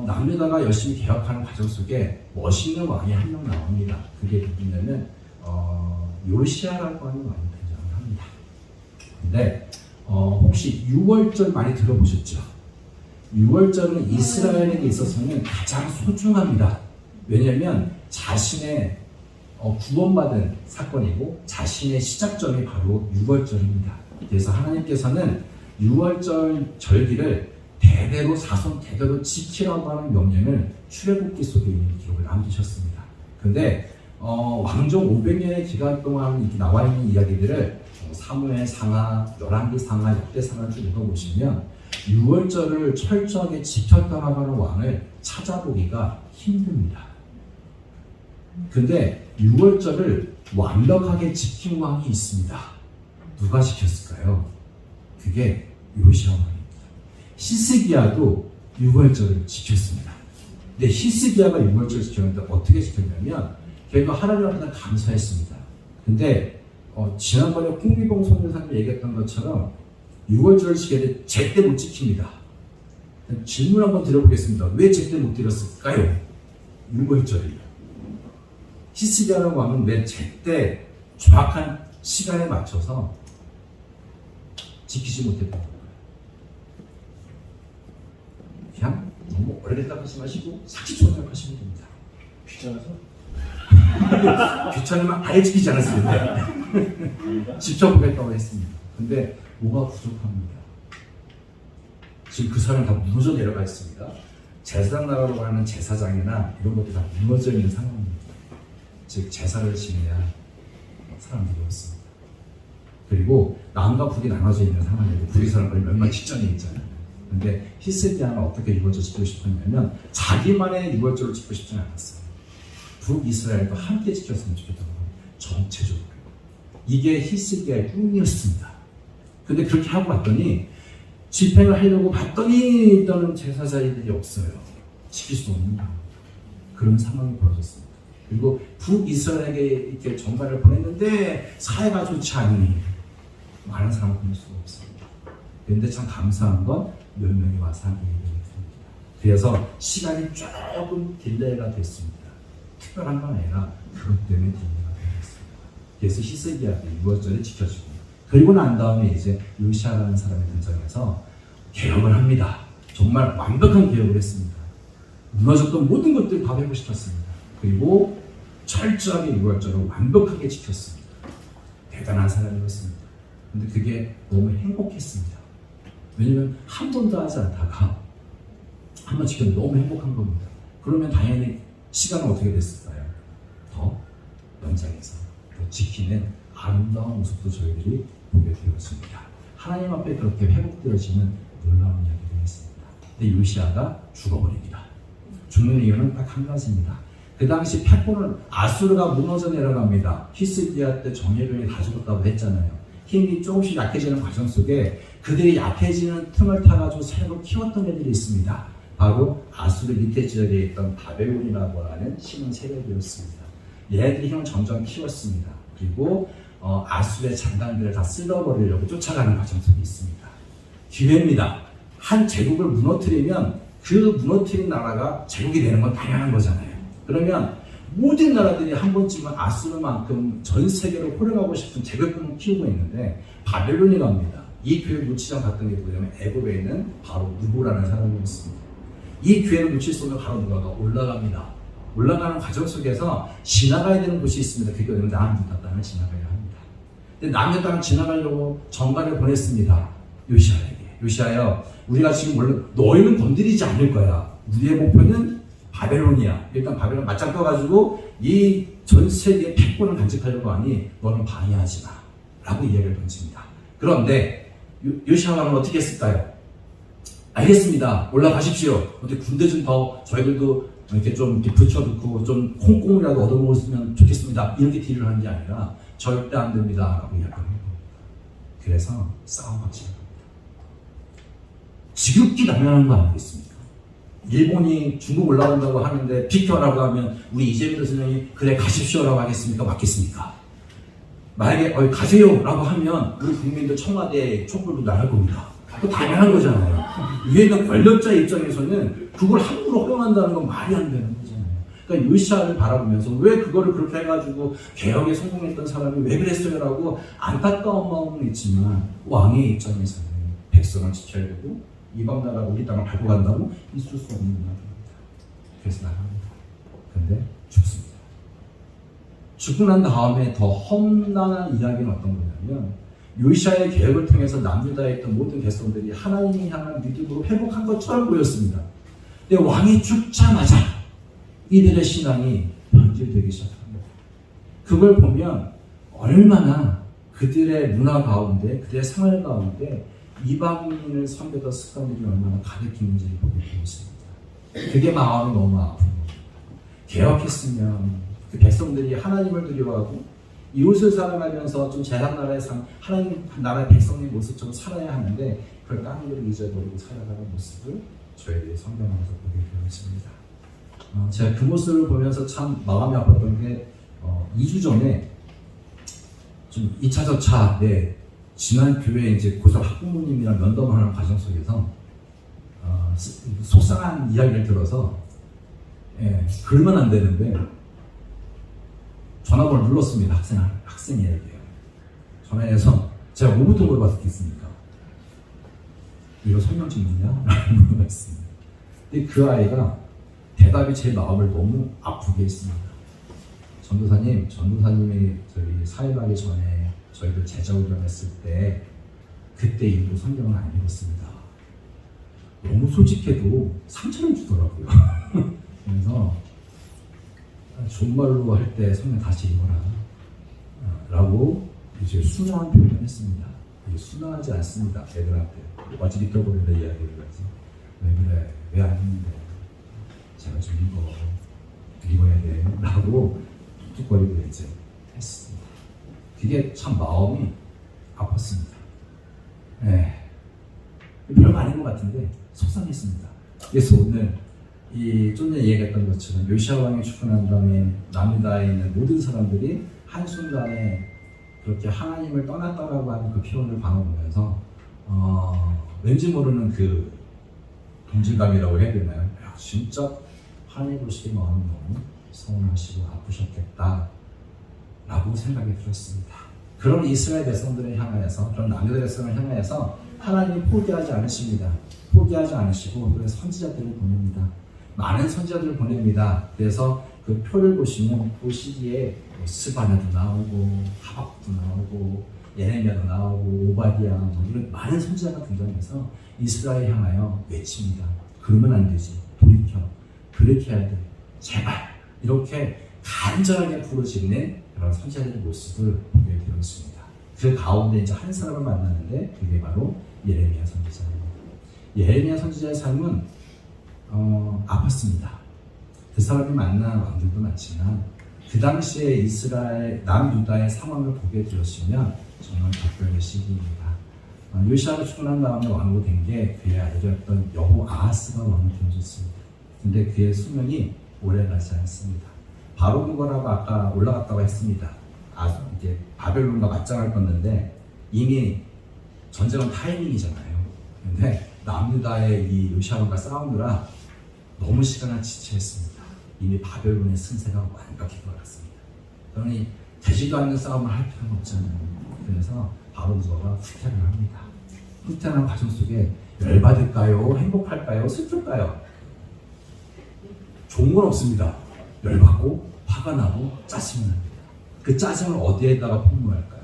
남유다가 열심히 개혁하는 과정 속에 멋있는 왕이 한 명 나옵니다. 그게 누구냐면 요시아라고 하는 왕이 등장을 합니다. 근데 혹시 6월절 많이 들어보셨죠? 6월절은 이스라엘에게 있어서는 가장 소중합니다. 왜냐하면 자신의 구원받은 사건이고 자신의 시작점이 바로 6월절입니다. 그래서 하나님께서는 6월절 절기를 대대로 사손 대대로 지키라고 하는 명령을 출애굽기 속에 있는 기록을 남기셨습니다. 그런데 왕정 500년의 기간 동안 이렇게 나와 있는 이야기들을 사무엘 상하, 열왕기 상하, 역대 상하 쭉 읽어보시면 6월절을 철저하게 지켰다라고 하는 왕을 찾아보기가 힘듭니다. 근데 6월절을 완벽하게 지킨 왕이 있습니다. 누가 지켰을까요? 그게 요시야 왕입니다. 히스기야도 6월절을 지켰습니다. 근데 히스기야가 6월절을 지켰는데 어떻게 지켰냐면 걔가 하나님 앞에 감사했습니다. 근데 지난번에 홍미봉 선교사님 얘기했던 것처럼 6월절을 지켰는데 제때 못 지킵니다. 질문 한번 드려보겠습니다. 왜 제때 못 드렸을까요? 6월절이요. 히스기야라는 왕은 왜 제때 정확한 시간에 맞춰서 지키지 못했던 걸까요? 그냥 너무 오래 생각하지 마시고 사기적으로 생각하시면 됩니다. 귀찮아서? 귀찮으면 아예 지키지 않았습니다. 지켜보겠다고 했습니다. 근데 뭐가 부족합니다. 지금 그 사람이 다 무너져 내려가 있습니다. 제사장 나라고 하는 제사장이나 이런 것들이 다 무너져 있는 상황입니다. 즉 제사를 지내야 사람들이 없습니다. 그리고 남과 북이 나눠져 있는 상황이고 북이 사람들이 멸망 직전에 있잖아요. 근데 히스기야는 어떻게 6월절 지키고 싶었냐면 자기만의 6월절을 지키고 싶지는 않았어요. 북이스라엘도 함께 지켰으면 좋겠다고 합니다. 전체적으로. 이게 히스기야의 꿈이었습니다. 근데 그렇게 하고 봤더니 집행을 하려고 봤더니 일단은 제사장들이 없어요. 지킬 수 없는 그런 상황이 벌어졌습니다. 그리고 북이스라엘에게 이렇게 전가를 보냈는데 사회가 좋지 않으니 많은 사람을 보낼 수가 없습니다. 그런데 참 감사한 건 몇 명이 와서 함께 얘기했습니다. 그래서 시간이 조금 딜레이가 됐습니다. 특별한 건 아니라 그것 때문에 딜레이가 됐습니다. 그래서 히스기야 때 6월절을 지켜주고 그리고 난 다음에 이제 요시아라는 사람이 등장해서 개혁을 합니다. 정말 완벽한 개혁을 했습니다. 무너졌던 모든 것들을 다 회복시켰습니다. 그리고 철저하게 6월절을 완벽하게 지켰습니다. 대단한 사람이었습니다. 근데 그게 너무 행복했습니다. 왜냐면 한 번도 하지 않다가 한 번 지켰는데 너무 행복한 겁니다. 그러면 당연히 시간은 어떻게 됐을까요? 더 연장해서 더 지키는 아름다운 모습도 저희들이 보게 되었습니다. 하나님 앞에 그렇게 회복되어지는 놀라운 이야기를 했습니다. 근데 요시아가 죽어버립니다. 죽는 이유는 딱 한 가지입니다. 그 당시 패권은 아수르가 무너져 내려갑니다. 히스기야 때 정예병이 다 죽었다고 했잖아요. 힘이 조금씩 약해지는 과정 속에 그들이 약해지는 틈을 타가지고 새로 키웠던 애들이 있습니다. 바로 아수르 밑에 지역에 있던 바벨론이라고 하는 신흥 세력이었습니다. 얘네들이 힘을 점점 키웠습니다. 그리고 아수르의 장관들을 다 쓸어버리려고 쫓아가는 과정 속에 있습니다. 기회입니다. 한 제국을 무너뜨리면 그 무너뜨린 나라가 제국이 되는 건 당연한 거잖아요. 그러면 모든 나라들이 한 번쯤은 아수르만큼 전 세계로 호령하고 싶은 제국을 키우고 있는데 바벨론이 갑니다. 이 기회를 놓치지 않았던 게 뭐냐면 애굽에 있는 바로 느보라는 사람이었습니다. 이 기회를 놓칠 수 없는 바로 누가가 올라갑니다. 올라가는 과정 속에서 지나가야 되는 곳이 있습니다. 그게 뭐냐면 남유다 땅을 지나가야 합니다. 근데 남유다 땅을 지나가려고 전가를 보냈습니다. 요시아에게. 요시아여, 우리가 지금 원래 너희는 건드리지 않을 거야. 우리의 목표는 바벨론이야. 일단 바벨론 맞짱 떠가지고 이 전 세계의 패권을 간직하려고 하니 너는 방해하지 마. 라고 이야기를 던집니다. 그런데 요시아 왕은 어떻게 했을까요? 알겠습니다. 올라가십시오. 근데 군대 좀 더 저희들도 이렇게 좀 이렇게 붙여놓고 좀 콩콩이라도 얻어먹었으면 좋겠습니다. 이렇게 딜을 하는 게 아니라 절대 안 됩니다. 라고 이야기합니다. 그래서 싸움하기 시작합니다. 지극히 당연한 거 아니겠습니까? 일본이 중국 올라간다고 하는데 비켜라고 하면 우리 이재명 대통령이 그래 가십시오라고 하겠습니까? 맞겠습니까? 만약에 가세요 라고 하면 우리 국민들 청와대에 촛불도 나갈 겁니다. 그거 당연한 거잖아요. 위에 있는 권력자 입장에서는 그걸 함부로 허용한다는 건 말이 안 되는 거잖아요. 그러니까 요시아를 바라보면서 왜 그거를 그렇게 해가지고 개혁에 성공했던 사람이 왜 그랬어요? 라고 안타까운 마음은 있지만 왕의 입장에서는 백성을 지켜야 되고 이방 나라가 우리 땅을 밟고 간다고 있을 수 없는 나라입니다. 그래서 나갑니다. 근데 죽습니다. 죽고 난 다음에 더 험난한 이야기는 어떤 거냐면 요시아의 개혁을 통해서 남유다에 있던 모든 백성들이 하나님이 향한 믿음으로 회복한 것처럼 보였습니다. 근데 왕이 죽자마자 이들의 신앙이 변질되기 시작합니다. 그걸 보면 얼마나 그들의 문화 가운데 그들의 생활 가운데 이방인을 섬기던 습관들이 얼마나 가득했는지를 보게 되었습니다. 그게 마음이 너무 아픈 겁니다. 개혁했으면 그 백성들이 하나님을 두려워하고 이웃을 사랑하면서 좀 제한 나라의 하나님 나라의 백성의 모습처럼 살아야 하는데 그걸 깡그리 잊어버리고 살아가는 모습을 저희들이 성경에서 보게 되었습니다. 제가 그 모습을 보면서 참 마음이 아팠던 게 2주 전에 좀 2차저차 지난 교회 이제 고사 학부모님이랑 면담하는 과정 속에서 속상한 이야기를 들어서 그러면 안 되는데 전화번호를 눌렀습니다. 학생이에요. 전화해서 제가 뭐부터 물어봤겠습니까? 이거 성경 찍느냐? 라고 물어봤습니다. 근데 그 아이가 대답이 제 마음을 너무 아프게 했습니다. 전도사님이 저희 사회하기 전에 저희들 제자훈련했을 때 그때 일부 성경을 안 읽었습니다. 너무 솔직해도 상처를 주더라고요. 그래서 존말로 할 때 성경 다시 읽어라 라고 이제 순화한 표현을 했습니다. 이게 순화하지 않습니다. 애들한테 어찌 믿어버린다 이야기를 해서 왜 그래? 왜 안 읽는데? 제가 좀 읽어야 돼 라고 툭툭거리고 이제 했습니다. 그게 참 마음이 아팠습니다. 별거 아닌 것 같은데 속상했습니다. 그래서 오늘 좀 전에 얘기했던 것처럼 요시아 왕이 죽고 난 다음에 남유다에 있는 모든 사람들이 한순간에 그렇게 하나님을 떠났다라고 하는 그 표현을 바라보면서 왠지 모르는 그 동질감이라고 해야 되나요? 야, 진짜 하나님 보시기 마음이 너무 서운하시고 아프셨겠다 라고 생각이 들었습니다. 그런 이스라엘 백성들을 향하여서 그런 남유다 백성을 향하여서 하나님이 포기하지 않으십니다. 포기하지 않으시고 그래서 선지자들을 보냅니다. 많은 선지자들을 보냅니다. 그래서 그 표를 보시면 그 시기에 스바냐도 나오고 하박도 나오고 예레미야도 나오고 오바디아 이런 많은 선지자가 등장해서 이스라엘 향하여 외칩니다. 그러면 안 되지. 돌이켜. 그렇게 해야 돼. 제발. 이렇게 간절하게 부르짖는 그런 선지자들의 모습을 보게 되었습니다. 그 가운데 이제 한 사람을 만났는데 그게 바로 예레미야 선지자입니다. 예레미야 선지자의 삶은 아팠습니다. 그 사람이 만난 왕들도 많지만 그 당시에 이스라엘 남유다의 상황을 보게 되었으면 정말 각별의 시기입니다. 요시아가 죽고 난 다음에 왕으로 된 게 그의 아들이었던 여호아하스가 왕이 되어졌습니다. 근데 그의 수명이 오래가지 않습니다. 바로 그거라고 아까 올라갔다고 했습니다. 이제 바벨론과 맞짱을 떴는데 이미 전쟁은 타이밍이잖아요. 근데 남유다의 이 요시아왕과 싸우느라 너무 시간을 지체했습니다. 이미 바벨론의 승세가 완벽히 돌아갔습니다. 그러니 되지도 않는 싸움을 할 필요는 없잖아요. 그래서 바로 그거가 후퇴를 합니다. 후퇴하는 과정 속에 열받을까요? 행복할까요? 슬플까요? 좋은 건 없습니다. 열받고 화가 나고 짜증이 납니다. 그 짜증을 어디에다가 폭로할까요?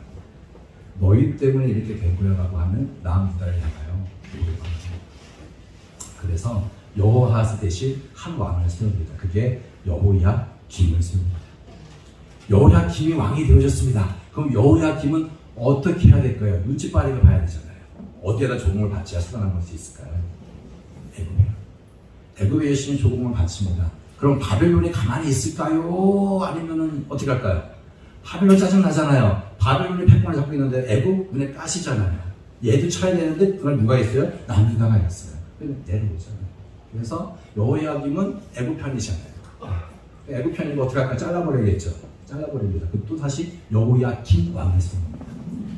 너희 때문에 이렇게 된 거야라고 하는 남유다를 향하여 고백합니다. 그래서 여호아하스 대신 한 왕을 세웁니다. 그게 여호야김을 세웁니다. 여호야김이 왕이 되어졌습니다. 그럼 여호야김은 어떻게 해야 될까요? 눈치 빠르게 봐야 되잖아요. 어디에다 조공을 바쳐야 살아남을 수 있을까요? 애굽에 열심히 조공을 바칩니다. 그럼 바벨론이 가만히 있을까요? 아니면은 어떻게 할까요? 바벨론 짜증나잖아요. 바벨론이 패권을 잡고 있는데 애국 눈에 까시잖아요. 얘도 쳐야 되는데 그걸 누가 했어요? 남유다가 했어요. 그래서 내려오잖아요. 그래서 여호야김은 애국 편이잖아요. 애국 편이고 어떻게 할까? 잘라버려야겠죠. 잘라버립니다. 그럼 또 다시 여호야김 왕을 섬깁니다.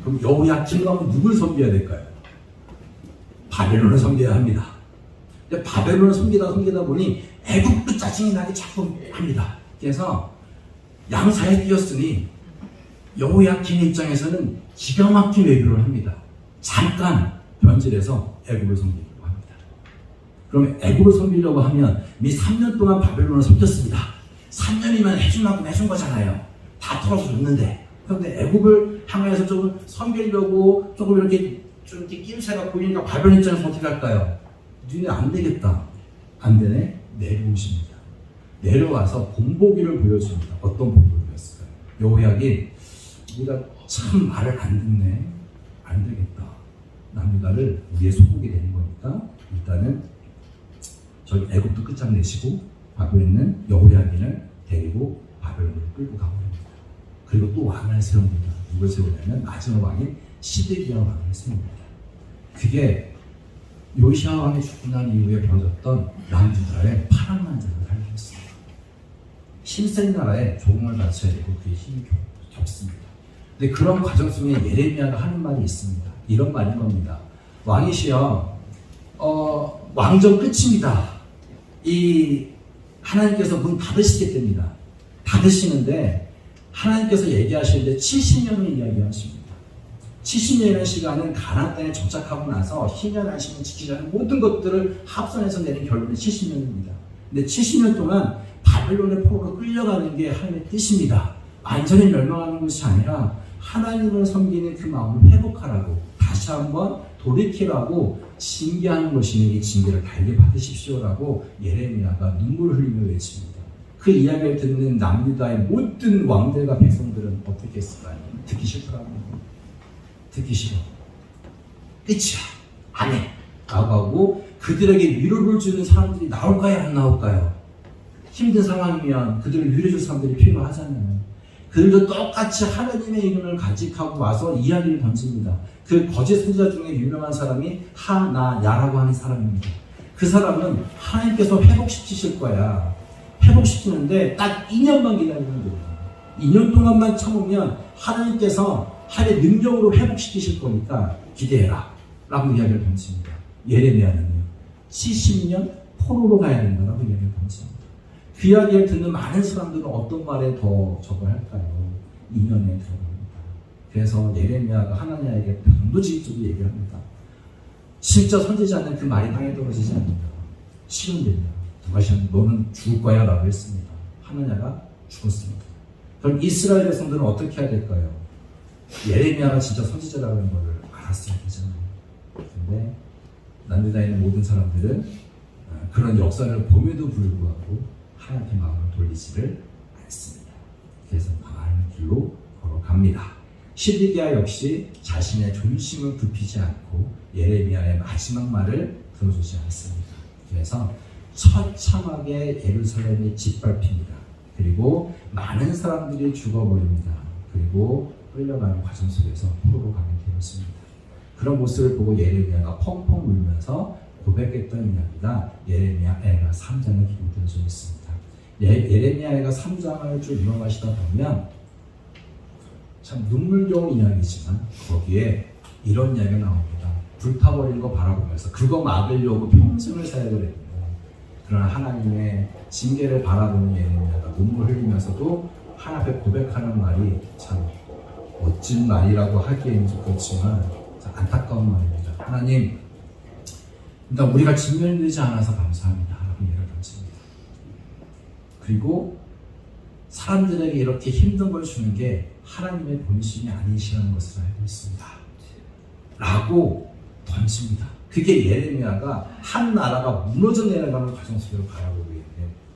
그럼 여호야김 왕은 누굴 섬겨야 될까요? 바벨론을 섬겨야 합니다. 근데 바벨론을 섬기다 보니 애국도 짜증이 나게 자꾸 합니다. 그래서 양사에 뛰었으니 여호야김의 입장에서는 기가 막힌 외교를 합니다. 잠깐 변질해서 애국을 섬기려고 합니다. 그러면 애국을 섬기려고 하면 이미 3년 동안 바벨론을 섬겼습니다. 3년이면 해준 만큼 해준 거잖아요. 다 털어서 줬는데. 그런데 애국을 향해서 좀 섬기려고 조금 이렇게 낌새가 보이니까 바벨론 입장에서 어떻게 할까요? 니네 안 되겠다. 안 되네? 내려오십니다. 내려와서 본보기를 보여줍니다. 어떤 본보기였을까요? 여호야김, 우리가 참 말을 안 듣네. 안 되겠다. 남유다를 우리의 소국이 되는 거니까 일단은 저기 애국도 끝장내시고 바벨론에 있는 여호야김을 데리고 바벨론으로 끌고 가버립니다. 그리고 또 왕을 세웁니다. 누굴 세우냐면 마지막 왕인 시드기야 왕을 세웁니다. 그게 요시야 왕이 죽고 난 이후에 벌어졌던 남유다의 파란만장을 살렸습니다. 힘센 나라에 조공을 바쳐야 되고 그게 힘이 겹습니다. 근데 그런 과정 속에 예레미야가 하는 말이 있습니다. 이런 말인 겁니다. 왕이시여, 왕정 끝입니다. 이 하나님께서 문 닫으시게 됩니다. 닫으시는데 하나님께서 얘기하시는데 70년을 이야기하십니다. 70년의 시간은 가나안 땅에 정착하고 나서 희년 안식을 지키자는 모든 것들을 합산해서 내린 결론이 70년입니다. 근데 70년 동안 바벨론의 포로로 끌려가는 게 하나님의 뜻입니다. 완전히 멸망하는 것이 아니라 하나님을 섬기는 그 마음을 회복하라고 다시 한번 돌이키라고 징계하는 것이니 이 징계를 달게 받으십시오라고 예레미야가 눈물을 흘리며 외칩니다. 그 이야기를 듣는 남유다의 모든 왕들과 백성들은 어떻게 했을까요? 듣기 싫더라고요. 듣기 싫어. 끝이야. 안 해. 라고 하고 그들에게 위로를 주는 사람들이 나올까요? 안 나올까요? 힘든 상황이면 그들을 위로해줄 사람들이 필요하잖아요. 그들도 똑같이 하나님의 이름을 간직하고 와서 이야기를 던집니다. 그 거짓 선지자 중에 유명한 사람이 하나야라고 하는 사람입니다. 그 사람은 하나님께서 회복시키실 거야. 회복시키는데 딱 2년만 기다리면 돼요. 2년 동안만 참으면 하나님께서 하나님의 능력으로 회복시키실 거니까 기대해라 라고 이야기를 던집니다. 예레미야는요 70년 포로로 가야 된다라고 이야기를 던집니다. 그 이야기를 듣는 많은 사람들은 어떤 말에 더 적을 할까요? 2년에 들어갑니다. 그래서 예레미야가 하나님에게 단도직입적으로 얘기를 합니다. 진짜 선지자는 그 말이 땅에 떨어지지 않는다. 시련된다. 누가 시험 너는 죽을 거야 라고 했습니다. 하나냐가 죽었습니다. 그럼 이스라엘 백성들은 어떻게 해야 될까요? 예레미야가 진짜 선지자라는 것을 알았어야 되잖아요. 근데 남유다에 있는 모든 사람들은 그런 역사를 봄에도 불구하고 하나님의 마음을 돌리지를 않습니다. 그래서 망하는 길로 걸어갑니다. 시드기야 역시 자신의 존심을 굽히지 않고 예레미야의 마지막 말을 들어주지 않습니다. 그래서 처참하게 예루살렘이 짓밟힙니다. 그리고 많은 사람들이 죽어버립니다. 그리고 끌려가는 과정 속에서 포로로 가게 되었습니다. 그런 모습을 보고 예레미야가 펑펑 울면서 고백했던 이야기가 예레미야 애가 3장에 기록되어져 있습니다. 예레미야 애가 3장을 쭉 읽어가시다 보면 참 눈물겨운 이야기지만 거기에 이런 이야기가 나옵니다. 불타버린 거 바라보면서 그거 막으려고 평생을 사역을 했는데 그러나 하나님의 징계를 바라보는 예레미야가 눈물 흘리면서도 하나님 앞에 고백하는 말이 참 멋진 말이라고 하기에는 좀 그렇지만 안타까운 말입니다. 하나님, 일단 우리가 진멸되지 않아서 감사합니다. 라고 얘기를 던집니다. 그리고 사람들에게 이렇게 힘든 걸 주는 게 하나님의 본심이 아니시라는 것을 알고 있습니다. 라고 던집니다. 그게 예레미야가 한 나라가 무너져 내려가는 과정 속으로 바라보고 있는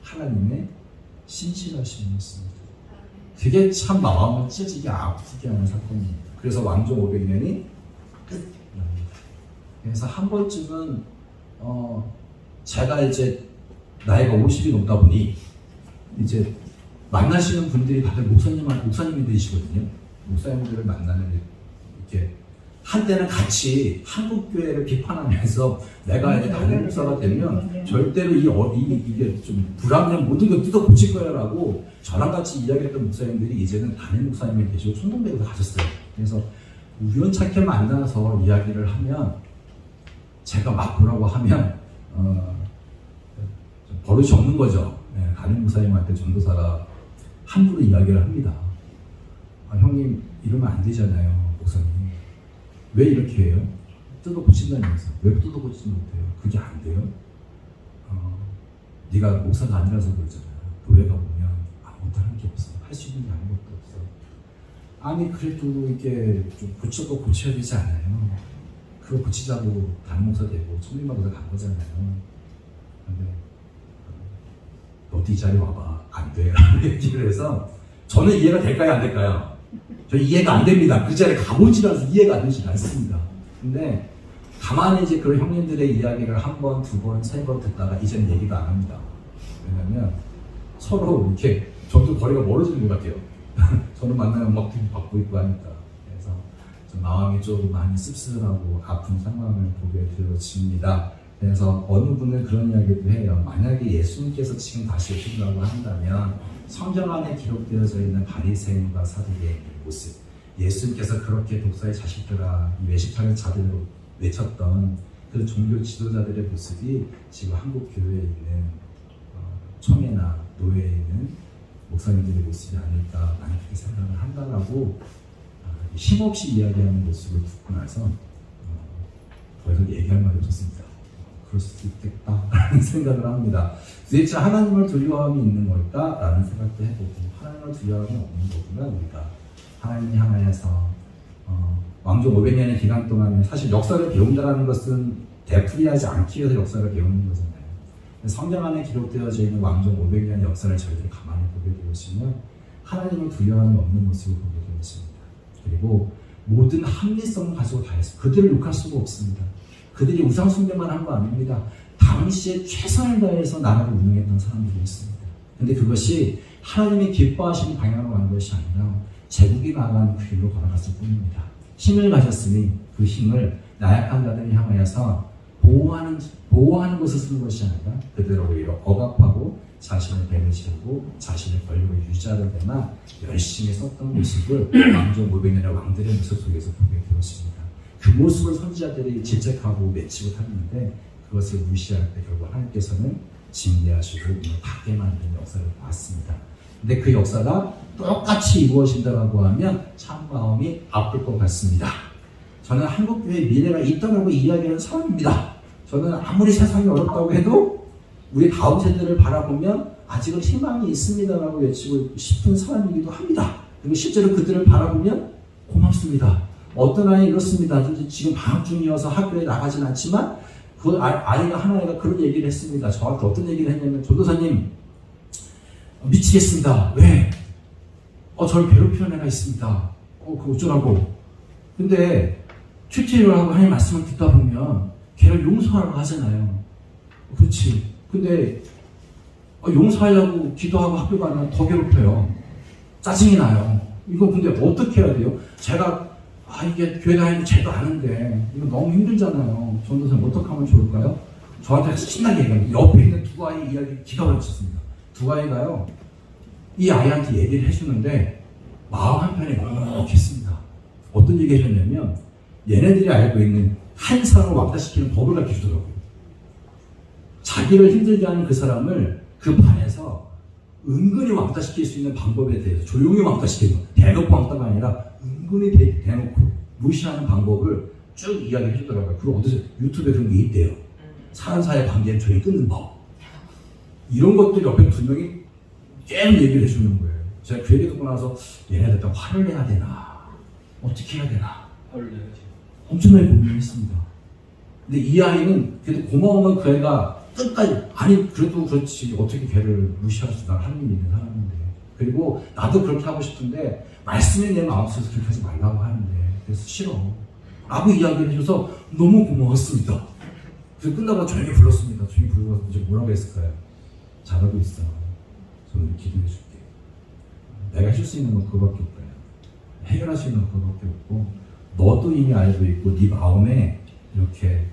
하나님의 신실하심이었습니다. 그게 참 마음을 찢어지게 아프게 하는 사건입니다. 그래서 왕정 500년이 끝납니다. 그래서 한 번쯤은 제가 이제 나이가 50이 넘다 보니 이제 만나시는 분들이 다들 목사님이 되시거든요. 목사님들을 만나면 이렇게 한때는 같이 한국 교회를 비판하면서 내가 이제 다른 목사가 되면 절대로 이게 좀 불합리한 모든 걸 뜯어 고칠 거야라고 저랑 같이 이야기했던 목사님들이 이제는 담임 목사님이 되시고 총동대로 가셨어요. 그래서 우연찮게 만나서 이야기를 하면 제가 막 뭐라고 하면 버릇이 없는 거죠. 네, 담임 목사님한테 전도사가 함부로 이야기를 합니다. 형님 이러면 안 되잖아요, 목사님. 왜 이렇게 해요? 뜯어 고친다면서. 왜 뜯어 고치지 못해요? 그게 안 돼요? 네가 목사가 아니라서 그러잖아요. 교회가 보면 아무것도 하는 게 없어. 할 수 있는 게 아무것도 없어. 아니 그래도 이게 좀 고쳐도 고쳐야 되지 않아요? 그거 고치자고 담임 목사 되고 청림마고사 간 거잖아요. 근데 너도 이 자리 와봐. 안 돼. 얘기를 해서 저는 이해가 될까요? 안 될까요? 저 이해가 안 됩니다. 그 자리에 가보지라서 이해가 안 되지 않습니다. 근데 가만히 이제 그런 형님들의 이야기를 한 번, 두 번, 세 번 듣다가 이제는 얘기가 안 합니다. 왜냐면 서로 이렇게 점점 거리가 멀어지는 것 같아요. 저는 만나면 막 받고 있고 하니까. 그래서 좀 마음이 좀 많이 씁쓸하고 아픈 상황을 보게 되어집니다. 그래서 어느 분은 그런 이야기도 해요. 만약에 예수님께서 지금 다시 오신다고 한다면 성경 안에 기록되어져 있는 바리새인과 사두개인의 모습, 예수님께서 그렇게 독사의 자식들아 이 외식하는 자들로 외쳤던 그 종교 지도자들의 모습이 지금 한국 교회에 있는 청해나 노예에 있는 목사님들의 모습이 아닐까 나는 그렇게 생각을 한다라고 힘없이 이야기하는 모습을 듣고 나서 더 이상 얘기할 말이 없었습니다. 그럴 수도 있겠다라는 생각을 합니다. 도대체 하나님을 두려움이 있는 걸까라는 생각도 해보고 하나님을 두려움이 없는 거구나 우리가 하나님을 향하여서 왕조 500년의 기간 동안에 사실 역사를 배운다는 것은 되풀이하지 않기 위해서 역사를 배우는 거잖아요. 성경 안에 기록되어져 있는 왕조 500년의 역사를 저희들이 가만히 보게 되시면 하나님을 두려움이 없는 모습을 보게 되었습니다. 그리고 모든 합리성을 가지고 다 했어요. 그들을 욕할 수가 없습니다. 그들이 우상 숭배만 한 거 아닙니다. 당시에 최선을 다해서 나라를 운영했던 사람들이었습니다. 근데 그것이 하나님이 기뻐하시는 방향으로 간 것이 아니라 제국이 나아가는 그 길로 걸어갔을 뿐입니다. 힘을 가졌으니 그 힘을 나약한 자들을 향하여서 보호하는 것을 쓰는 것이 아니라 그대로 오히려 억압하고 자신의 배를 채우고 자신의 권력을 유지하는 데만 열심히 썼던 모습을 왕조 500년의 왕들의 모습 속에서 보게 되었습니다. 그 모습을 선지자들이 질책하고 맺히고 하는데 그것을 무시할 때 결국 하나님께서는 징계하시고 받게 만드는 역사를 봤습니다. 근데 그 역사가 똑같이 이루어진다고 하면 참 마음이 아플 것 같습니다. 저는 한국교회의 미래가 있다고 이야기하는 사람입니다. 저는 아무리 세상이 어렵다고 해도 우리 다음 세대를 바라보면 아직은 희망이 있습니다라고 외치고 싶은 사람이기도 합니다. 그리고 실제로 그들을 바라보면 고맙습니다. 어떤 아이 이렇습니다. 지금 방학 중이어서 학교에 나가진 않지만 그 아이가 하나가 그런 얘기를 했습니다. 저한테 어떤 얘기를 했냐면 전도사님 미치겠습니다. 왜? 저를 괴롭히는 애가 있습니다. 그거 어쩌라고. 근데 튜토리얼하고 하나님 말씀을 듣다 보면 걔를 용서하라고 하잖아요. 그렇지. 근데 용서하려고 기도하고 학교 가면 더 괴롭혀요. 짜증이 나요. 이거 근데 어떻게 해야 돼요? 제가 이게 교회 다니는 제도 아는데 이거 너무 힘들잖아요. 전도사님 어떻게 하면 좋을까요? 저한테 신나게 얘기합니다. 옆에 있는 두 아이 이야기 기가 막혔습니다. 두 아이가요. 이 아이한테 얘기를 해주는데 마음 한편에 멍했습니다. 어떤 얘기 하셨냐면 얘네들이 알고 있는 한 사람을 왕따시키는 법을 가르쳐주더라고요. 자기를 힘들게 하는 그 사람을 그 반에서 은근히 왕따시킬 수 있는 방법에 대해서 조용히 왕따시키는 거. 대놓고 왕따가 아니라 은근히 대놓고 무시하는 방법을 쭉 이야기해 주더라고요. 그리고 어디서 유튜브에 그런 게 있대요. 사람 사이의 관계를 조용히 끊는 법. 이런 것들 옆에 두 명이 계속 얘기를 해주는 거예요. 제가 그 얘기 듣고 나서 얘네들 또 화를 내야 되나 어떻게 해야 되나 화를 내야지. 엄청나게 고민했습니다. 근데 이 아이는 그래도 고마우면 그 애가 끝까지 아니 그래도 그렇지 어떻게 걔를 무시할 수 있나 하나님 있는 사람인데 그리고 나도 그렇게 하고 싶은데 말씀이 내 마음속에서 그렇게 하지 말라고 하는데 그래서 싫어 라고 이야기를 해줘서 너무 고마웠습니다. 그래서 끝나고 조용히 불렀습니다. 조용히 불러서 이제 뭐라고 했을까요? 잘하고 있어. 저는 기도해 줄게. 내가 해줄 수 있는 건 그거밖에 없다. 해결할 수 있는 건 그거밖에 없고 너도 이미 알고 있고 네 마음에 이렇게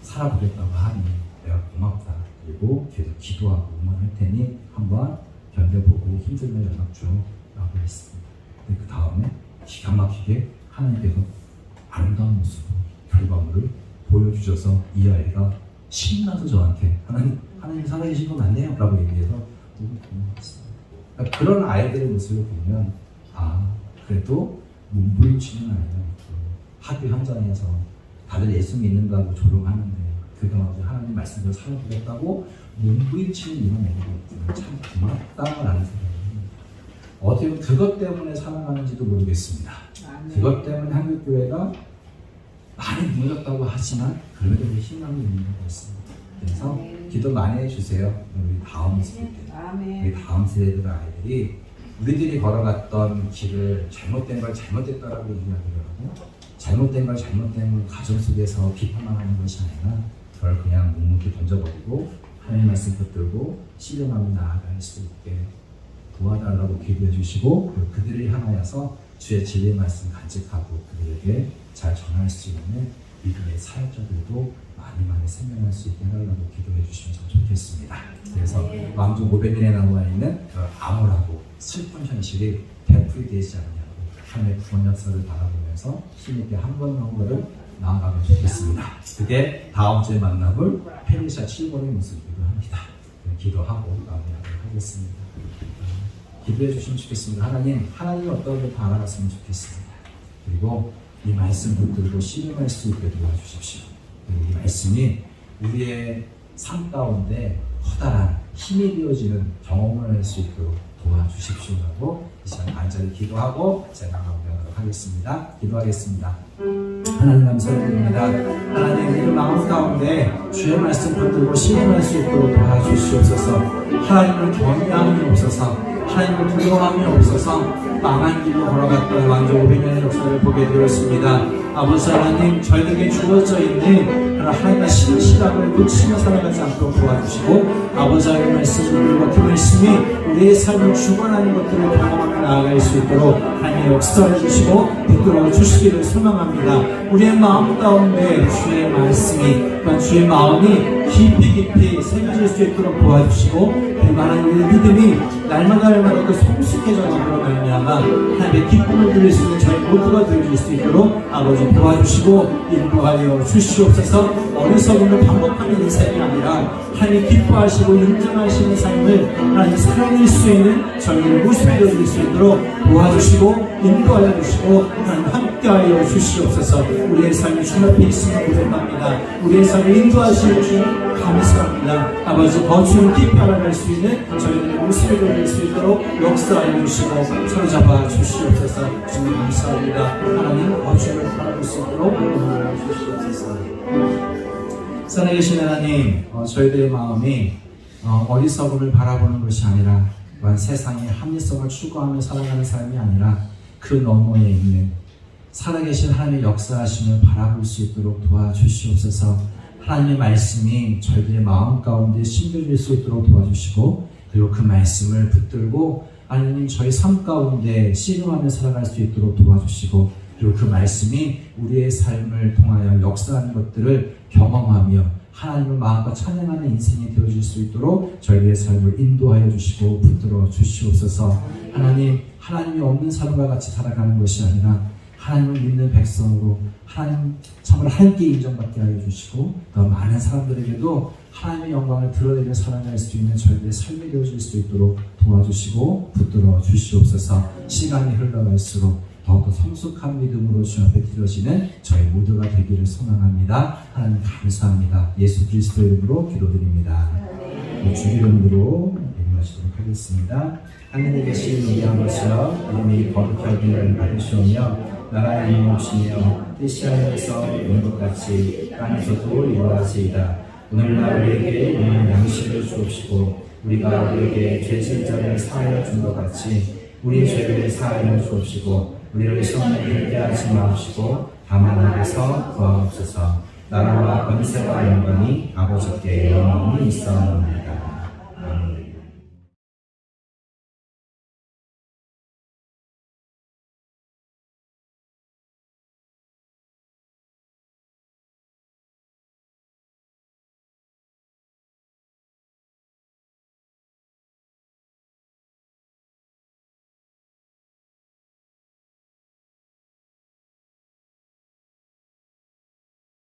살아보겠다고 하니 내가 고맙다. 그리고 계속 기도하고 응원할 테니 한번 견뎌보고 힘들면 연락 줘 라고 했습니다. 근데 그 다음에 기가 막히게 하나님께서 아름다운 모습으로 결과물을 보여주셔서 이 아이가 신나서 저한테 하나님 살아계신 거 맞네요 라고 얘기해서 너무 고마웠어요. 그러니까 그런 아이들의 모습을 보면 그래도 몸부림치는 아이는 학교 현장에서 다들 예수 믿는다고 조롱하는데 그 가운데 하나님 말씀대로 살아보겠다고 몸부림치는 이런 애들이 참 고맙다라는 생각이 어떻게 보면 그것 때문에 살아가는지도 모르겠습니다. 그것 때문에 한국교회가 많이 무너졌다고 하지만 그래도 희망이 있는 것 같습니다. 그래서 기도 많이 해주세요. 우리 다음 세대, 우리 다음 세대들 아이들이 우리들이 걸어갔던 길을 잘못된 걸 잘못됐다라고 얘기하더라도 잘못된 걸 잘못된 가정 속에서 비판만 하는 것이 아니라 그걸 그냥 묵묵히 던져버리고 하나님 말씀 붙들고 씨름하며 나아갈 수 있게 도와달라고 기도해 주시고 그들을 향하여서 주의 진리의 말씀 간직하고 그들에게 잘 전할 수 있는 믿음의 사역자들도 많이 생명할 수 있게 해달라고 기도해 주시면 참 좋겠습니다. 그래서 왕족 500년에 나와 있는 암울하고 슬픈 현실이 되풀이되지 않냐고 하나님의 구원 역사를 바라보면서 힘있게 한 걸음 한 걸음 나아가면 좋겠습니다. 그게 다음 주에 만나볼 페르시아 7권의 모습이기도 합니다. 기도하고 마무리하도록 하겠습니다. 기도해 주시면 좋겠습니다. 하나님 어떤 걸 바라봤으면 좋겠습니다. 그리고 이 말씀 붙들고 씨름할 수 있게 도와주십시오. 그리고 이 말씀이 우리의 삶 가운데 커다란 힘이 되어지는 경험을 할 수 있도록 도와주십시오라고 이 시간 간절히 기도하고 제가 마무리하도록 하겠습니다. 기도하겠습니다. 하나님 감사드립니다. 하나님 우리 마음 가운데 주의 말씀 붙들고 씨름할 수 있도록 도와주시옵소서. 하나님을 경외함이 없어서 하나님을 두려워함이 없어서 망한 길로 걸어갔던 왕족 500년의 역사를 보게 되었습니다. 아버지 하나님 저희에게 주어져 있는 하나님의 신실함을 놓치며 살아가지 않도록 도와주시고 아버지 하나님의 말씀을 그 말씀이 우리의 삶을 주관하는 것들을 경험하며 나아갈 수 있도록 하나님의 역사를 주시고 붙들어 주시기를 소망합니다. 우리의 마음 가운데 주의 말씀이 주의 마음이 깊이 새겨질 수 있도록 도와주시고 그리고 하나님의 믿음이 날마다 더 성숙해져감으로 말미암아 하나님의 기쁨을 누릴 수 있는 저희 모두가 되어질 수 있도록 아버지 도와주시고 인도하여 주시옵소서. 어리석음을 반복하는 인생이 아니라 하나님 기뻐하시고 인정하시는 삶을 하나님 살아낼 수 있는 저희를 모습에 드릴 수 있도록 도와주시고 인도하여 주시고 하나님 함께하여 주시옵소서. 우리의 삶이 주 앞에 있음을 고백합니다. 우리의 삶을 인도하시는 주 감사합니다. 아버지 거주를 깊이 알아갈 수 있는 저희들의 모습을 드릴 수 있도록 역사하여 주시고 사로잡아 주시옵소서. 주님 감사합니다. 하나님 거주를 바라볼 수 있도록 인도하여 주시옵소서. 살아계신 하나님 저희들의 마음이 어리석음을 바라보는 것이 아니라 세상의 합리성을 추구하며 살아가는 삶이 아니라 그 너머에 있는 살아계신 하나님의 역사하심을 바라볼 수 있도록 도와주시옵소서. 하나님의 말씀이 저희들의 마음 가운데 심겨질 수 있도록 도와주시고 그리고 그 말씀을 붙들고 하나님 저희 삶 가운데 씨름하며 살아갈 수 있도록 도와주시고 그리고 그 말씀이 우리의 삶을 통하여 역사하는 것들을 경험하며 하나님을 마음과 찬양하는 인생이 되어질 수 있도록 저희의 삶을 인도하여 주시고 붙들어 주시옵소서. 하나님이 없는 삶과 같이 살아가는 것이 아니라 하나님을 믿는 백성으로 하나님 참으로 함께 인정받게 하여 주시고 더 많은 사람들에게도 하나님의 영광을 드러내며 살아갈 수 있는 저희들의 삶이 되어질 수 있도록 도와주시고 붙들어 주시옵소서. 시간이 흘러갈수록 더욱더 성숙한 믿음으로 주 앞에 드려지는 저희 모두가 되기를 소망합니다. 하나님 감사합니다. 예수 그리스도의 이름으로 기도드립니다. 주 이름으로 인도하시도록 하겠습니다. 하늘에 계신 우리 아버지여 이름이 거룩하기를 받으시오며 나라의 이름옵시며 뜻이 하늘에서 이룬 것 같이 땅에서도 이루어지이다. 오늘날 우리에게 오늘 양식을 주옵시고 우리가 우리에게 죄진 자를 사하여 준 것 같이 우리의 죄를 사하여 주옵시고 우리를 시험에 들게 하지 마옵시고 다만 하늘에서 구하옵소서. 나라와 권세와 영광이 아버지께 영원히 있사옵나이다.